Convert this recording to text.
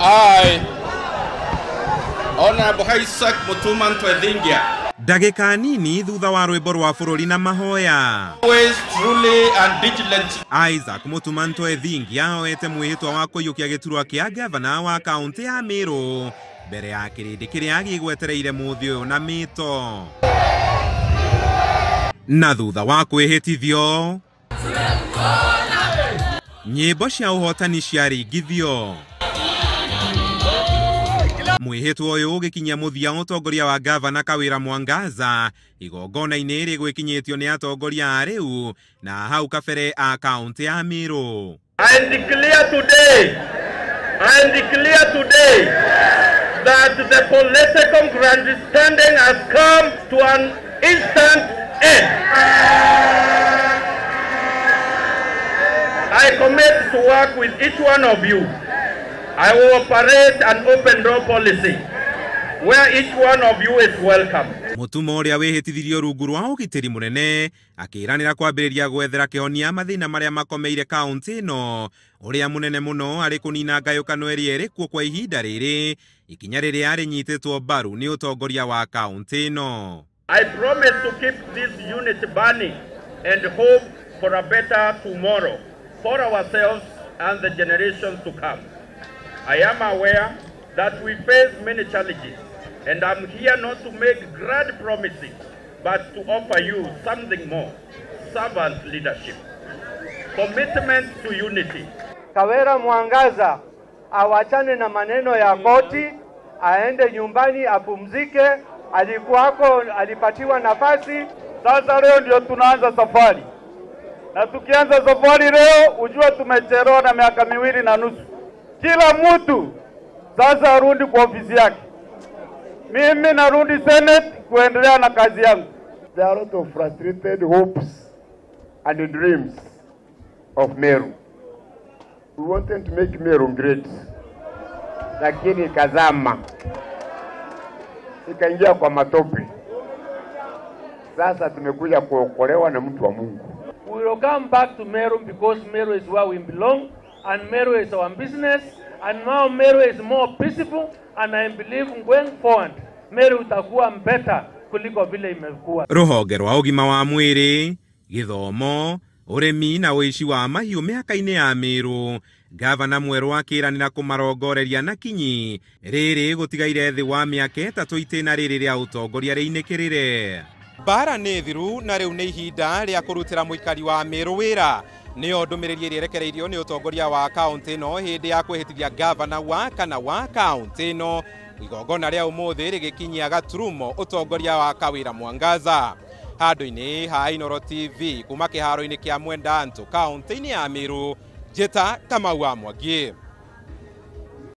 I, Honorable Isaac Mutuma Ntwethingia. Ndagĩka nini thutha wa rwĩmbo rwa bũrũri na mahoya. Always truly and vigilant. Isaac Mutuma Ntwethingia oete mwĩhĩtwa wa kũiyũkia gĩturwa kĩa gavana wa kaunti ya Meru mbere ya kĩrĩndĩ kĩrĩa gĩgwetereire mũthĩ ũyũ na mĩto. Na thutha wa kwĩhĩtithio, nyĩmbo cia ũhotani ciaringithio. Mwĩhĩtwa ũyũ ũgĩkinyia mũthia ũtongoria wa gavana Kawĩra Mwangaza igongona-inĩ rĩgwĩkinyĩtio nĩ atongoria a rĩu na hau kabere a kaunti ya Meru. I declare today that the political grandstanding has come to an instant end. I commit to work with each one of you. I will operate an open door policy where each one of you is welcome. Mutuma ũrĩa wĩhĩtithirio rungu rwa ũgitĩri mũnene akĩĩranĩra kwambĩrĩria gwethera kĩhonia mathĩna marĩa makomeire kaunti ĩno ũrĩa mũnene mũno arĩ kũnina ngayũkano ĩrĩa ĩrĩ kuo kwa ihinda rĩrĩ ikinya rĩrĩa rĩnyitĩtwo mbaru nĩ ũtongoria wa kaunti ĩno. I promise to keep this unity burning and hope for a better tomorrow for ourselves and the generations to come. I am aware that we face many challenges, and I'm here not to make grand promises, but to offer you something more: servant leadership, commitment to unity. Kawira Mwangaza awachane na maneno ya koti, aende nyumbani apumzike. Alikuwako, alipatiwa nafasi. Sasa leo ndio tunaanza safari, na tukianza safari leo ujue tumechelewa na miaka 2.5. Kila mtu sasa arudi kwa ofisi yake. Mimi narudi Senate kuendelea na kazi yangu. There are a lot of frustrated hopes and dreams of Meru. We wanted to make Meru great, lakini ikazama, ikaingia kwa matope. Sasa tumekuja kuokolewa na mtu wa Mungu. We will come back to Meru because Meru is where we belong, and Meru is our business, and now Meru is more peaceful, and I believe going forward Meru itakuwa better kuliko vile imekuwa. Rũhonge rwa ũgima wa mwĩrĩ, gĩthomo, ũrĩmi na ũici wa mahiũ mĩhaka-inĩ ya Meru, gavana mwerũ akĩĩranĩra kũmarongoreria na kinyi rĩrĩ gũtigaire thĩ wa mĩaka 3 itĩna rĩrĩ rĩa ũtongoria rĩinĩkĩrĩre. Bara nĩ thiru na rĩu nĩ ihinda rĩa kũrutĩra mũikari wa Meru wĩra. Nĩyo ndũmĩrĩri ĩrĩa ĩrekereirio nĩ ũtongoria wa kaunti ĩno hĩndĩ ya kwĩhĩtithia gavana wa kana wa kaunti ĩno igongona rĩa ũmũthĩ rĩgĩkinyia gaturumo ũtongoria wa Kawĩra Mwangaza. Handũ-inĩ ha Inooro TV kuma kĩharo-inĩ kĩa Mwenda Antũ kaunti-inĩ ya Meru, njĩta Kamau wa Mwangi.